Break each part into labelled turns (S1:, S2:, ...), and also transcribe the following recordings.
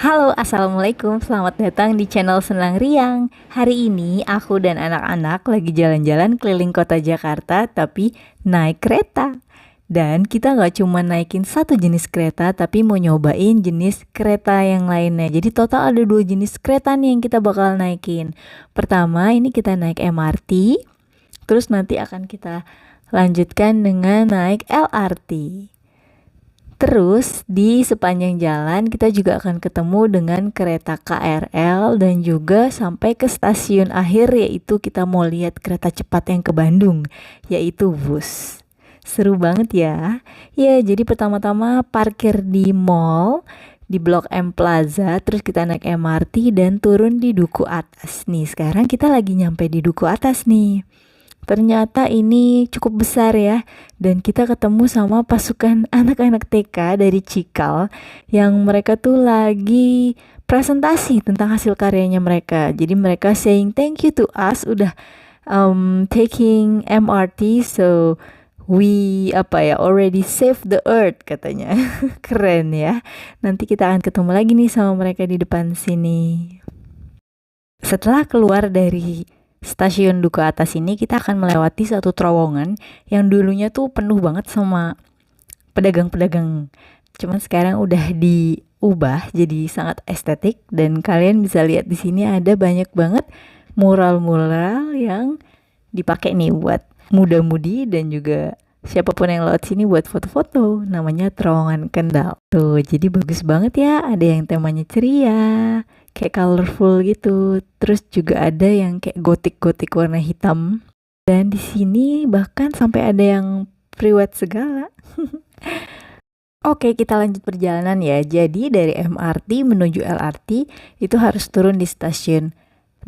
S1: Halo, assalamualaikum. Selamat datang di channel Senang Riang. Hari ini aku dan anak-anak lagi jalan-jalan keliling kota Jakarta, tapi naik kereta. Dan kita nggak cuma naikin satu jenis kereta, tapi mau nyobain jenis kereta yang lainnya. Jadi total ada 2 jenis kereta nih yang kita bakal naikin. Pertama, ini kita naik MRT. Terus nanti akan kita lanjutkan dengan naik LRT. Terus di sepanjang jalan kita juga akan ketemu dengan kereta KRL dan juga sampai ke stasiun akhir, yaitu kita mau lihat kereta cepat yang ke Bandung, yaitu Wus. Seru banget ya. Ya, jadi pertama-tama parkir di mall di Blok M Plaza, terus kita naik MRT dan turun di Duku Atas. Nih, sekarang kita lagi nyampe di Duku Atas nih. Ternyata ini cukup besar ya. Dan kita ketemu sama pasukan anak-anak TK dari Cikal yang mereka tuh lagi presentasi tentang hasil karyanya mereka. Jadi mereka saying thank you to us udah taking MRT, so we already save the earth katanya. Keren ya. Nanti kita akan ketemu lagi nih sama mereka di depan sini. Setelah keluar dari stasiun Duku Atas ini, kita akan melewati satu terowongan yang dulunya tuh penuh banget sama pedagang-pedagang. Cuman sekarang udah diubah jadi sangat estetik, dan kalian bisa lihat di sini ada banyak banget mural-mural yang dipakai nih buat muda-mudi dan juga siapapun yang lewat sini buat foto-foto. Namanya terowongan Kendal. Tuh, jadi bagus banget ya. Ada yang temanya ceria, kayak colorful gitu. Terus juga ada yang kayak gotik-gotik warna hitam. Dan di sini bahkan sampai ada yang priwet segala. Oke, kita lanjut perjalanan ya. Jadi dari MRT menuju LRT itu harus turun di stasiun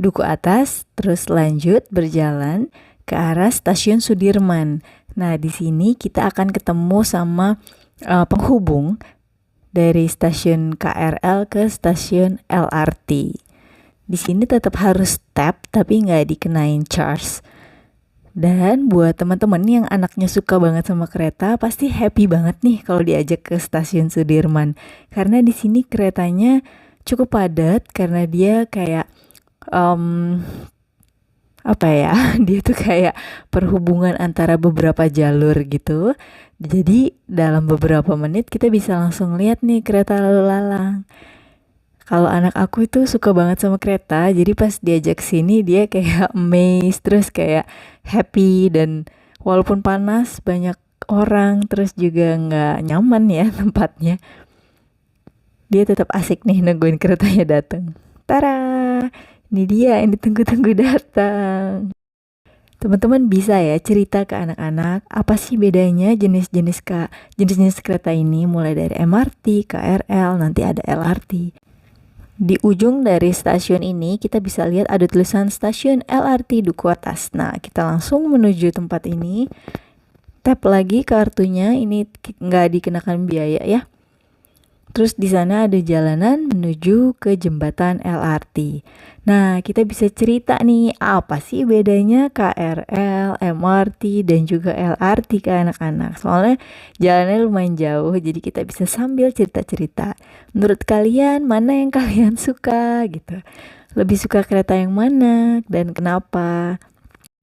S1: Duku Atas, terus lanjut berjalan ke arah stasiun Sudirman. Nah, di sini kita akan ketemu sama penghubung dari stasiun KRL ke stasiun LRT. Di sini tetap harus tap, tapi nggak dikenain charge. Dan buat teman-teman yang anaknya suka banget sama kereta, pasti happy banget nih kalau diajak ke stasiun Sudirman. Karena di sini keretanya cukup padat karena dia kayak dia tuh kayak perhubungan antara beberapa jalur gitu. Jadi dalam beberapa menit kita bisa langsung lihat nih kereta lalu lalang. Kalau anak aku itu suka banget sama kereta, jadi pas diajak sini dia kayak amazed, terus kayak happy, dan walaupun panas banyak orang, terus juga nggak nyaman ya tempatnya, dia tetap asik nih nungguin keretanya datang. Tara, ini dia yang ditunggu-tunggu datang. Teman-teman bisa ya cerita ke anak-anak apa sih bedanya jenis-jenis kereta ini, mulai dari MRT, KRL, nanti ada LRT. Di ujung dari stasiun ini kita bisa lihat ada tulisan stasiun LRT Duku Atas. Nah, kita langsung menuju tempat ini. Tap lagi kartunya, ini nggak dikenakan biaya ya. Terus di sana ada jalanan menuju ke jembatan LRT. Nah, kita bisa cerita nih apa sih bedanya KRL, MRT, dan juga LRT ke anak-anak. Soalnya jalannya lumayan jauh, jadi kita bisa sambil cerita-cerita. Menurut kalian mana yang kalian suka gitu? Lebih suka kereta yang mana dan kenapa?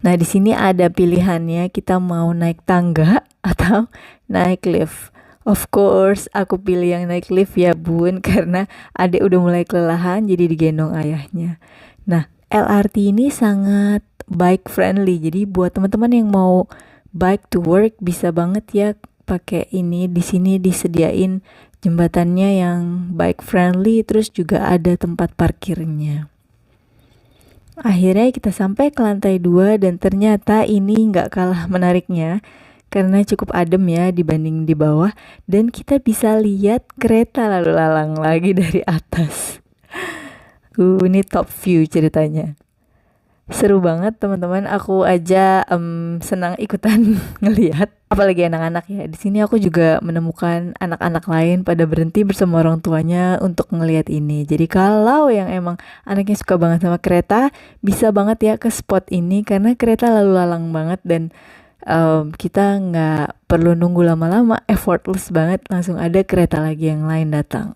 S1: Nah, di sini ada pilihannya, kita mau naik tangga atau naik lift. Of course, aku pilih yang naik lift ya bun, karena adik udah mulai kelelahan jadi digendong ayahnya. Nah, LRT ini sangat bike friendly, jadi buat teman-teman yang mau bike to work bisa banget ya pakai ini. Di sini disediain jembatannya yang bike friendly, terus juga ada tempat parkirnya. Akhirnya kita sampai ke lantai 2 dan ternyata ini nggak kalah menariknya karena cukup adem ya dibanding di bawah, dan kita bisa lihat kereta lalu lalang lagi dari atas. Ini top view ceritanya. Seru banget teman-teman, aku aja senang ikutan ngelihat, apalagi anak-anak ya. Di sini aku juga menemukan anak-anak lain pada berhenti bersama orang tuanya untuk ngelihat ini. Jadi kalau yang emang anaknya suka banget sama kereta, bisa banget ya ke spot ini karena kereta lalu lalang banget, dan kita nggak perlu nunggu lama-lama, effortless banget, langsung ada kereta lagi yang lain datang.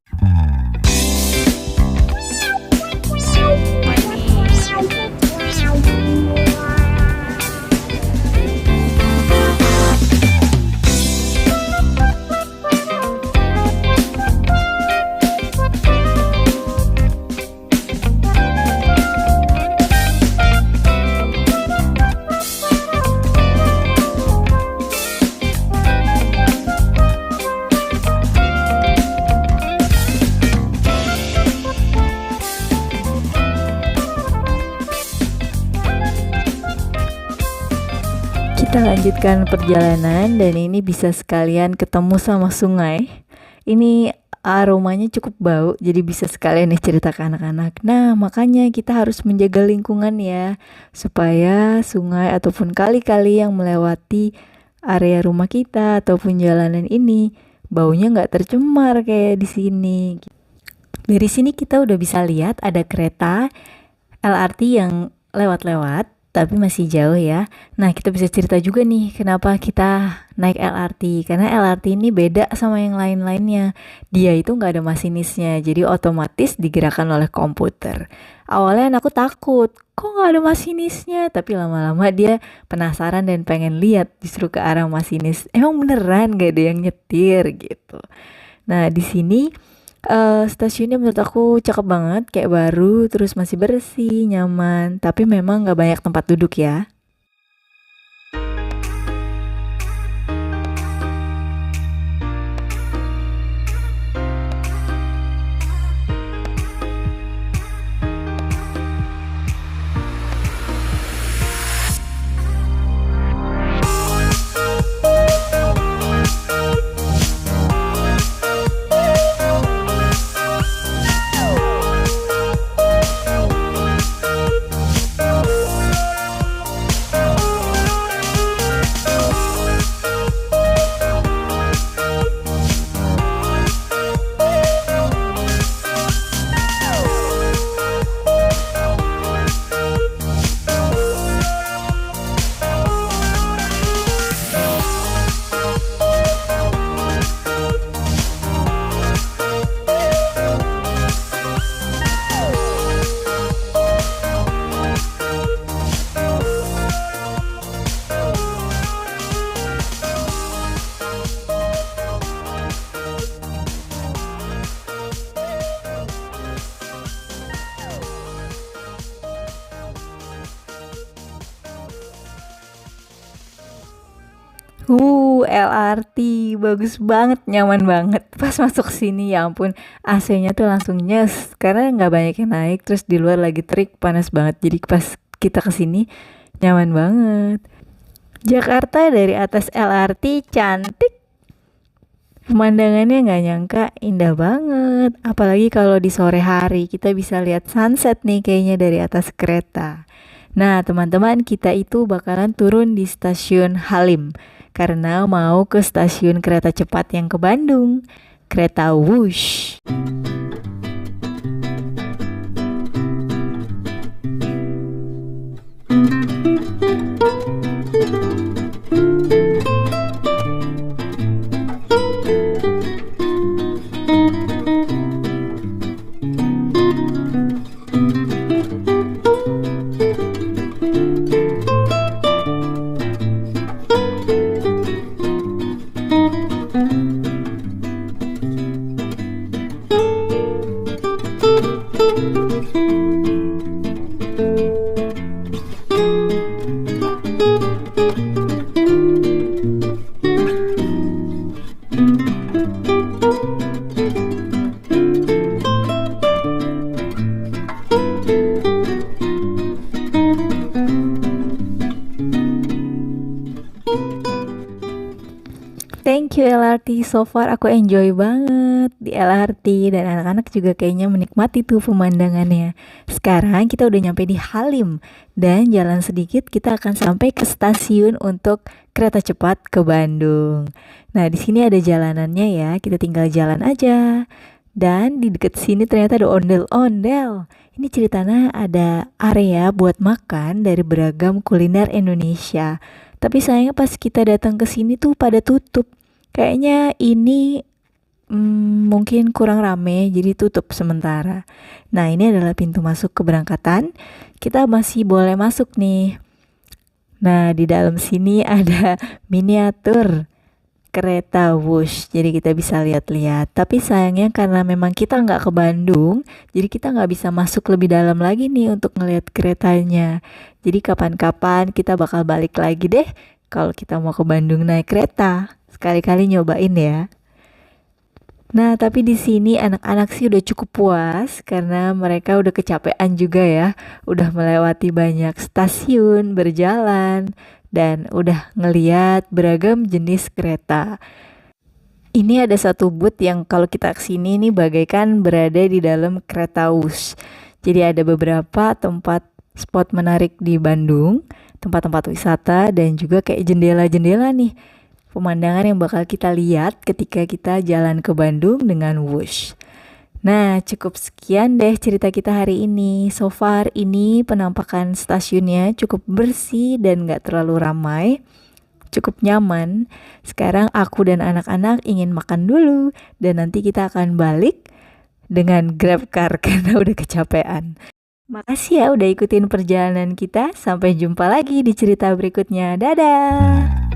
S1: kita lanjutkan perjalanan dan ini bisa sekalian ketemu sama sungai. Ini aromanya cukup bau, jadi bisa sekalian nih cerita ke anak-anak. Nah, makanya kita harus menjaga lingkungan ya, supaya sungai ataupun kali-kali yang melewati area rumah kita ataupun jalanan ini baunya nggak tercemar kayak di sini. Dari sini kita udah bisa lihat ada kereta LRT yang lewat-lewat, tapi masih jauh ya. Nah, kita bisa cerita juga nih kenapa kita naik LRT. Karena LRT ini beda sama yang lain-lainnya. Dia itu nggak ada masinisnya, jadi otomatis digerakkan oleh komputer. Awalnya aku takut, kok nggak ada masinisnya? Tapi lama-lama dia penasaran dan pengen lihat justru ke arah masinis. Emang beneran gak ada yang nyetir gitu. Nah, di sini stasiunnya menurut aku cakep banget, kayak baru, terus masih bersih, nyaman, tapi memang gak banyak tempat duduk ya. LRT bagus banget, nyaman banget. Pas masuk sini ya ampun, AC-nya tuh langsung nyes karena nggak banyak yang naik. Terus di luar lagi terik, panas banget. Jadi pas kita kesini nyaman banget. Jakarta dari atas LRT cantik. Pemandangannya nggak nyangka indah banget. Apalagi kalau di sore hari kita bisa lihat sunset nih kayaknya dari atas kereta. Nah, teman-teman, kita itu bakalan turun di stasiun Halim karena mau ke stasiun kereta cepat yang ke Bandung, kereta Wush. Thank you LRT, so far aku enjoy banget di LRT dan anak-anak juga kayaknya menikmati tuh pemandangannya. Sekarang kita udah nyampe di Halim dan jalan sedikit kita akan sampai ke stasiun untuk kereta cepat ke Bandung. Nah, di sini ada jalanannya ya, kita tinggal jalan aja. Dan di dekat sini ternyata ada ondel-ondel. Ini ceritanya ada area buat makan dari beragam kuliner Indonesia. Tapi sayangnya pas kita datang ke sini tuh pada tutup. Kayaknya ini mungkin kurang rame, jadi tutup sementara. Nah, ini adalah pintu masuk keberangkatan. Kita masih boleh masuk nih. Nah, di dalam sini ada miniatur kereta Wush, jadi kita bisa lihat-lihat. Tapi sayangnya karena memang kita nggak ke Bandung, jadi kita nggak bisa masuk lebih dalam lagi nih untuk ngeliat keretanya. Jadi kapan-kapan kita bakal balik lagi deh kalau kita mau ke Bandung naik kereta. Sekali-kali nyobain ya. Nah, tapi di sini anak-anak sih udah cukup puas karena mereka udah kecapean juga ya. Udah melewati banyak stasiun, berjalan, dan udah ngeliat beragam jenis kereta. Ini ada satu booth yang kalau kita kesini nih bagaikan berada di dalam kereta Wush. Jadi ada beberapa tempat spot menarik di Bandung, tempat-tempat wisata dan juga kayak jendela-jendela nih. Pemandangan yang bakal kita lihat ketika kita jalan ke Bandung dengan Wush. Nah, cukup sekian deh cerita kita hari ini. So far ini penampakan stasiunnya cukup bersih dan gak terlalu ramai. Cukup nyaman. Sekarang aku dan anak-anak ingin makan dulu. Dan nanti kita akan balik dengan Grab Car karena udah kecapean. Makasih ya udah ikutin perjalanan kita. Sampai jumpa lagi di cerita berikutnya. Dadah!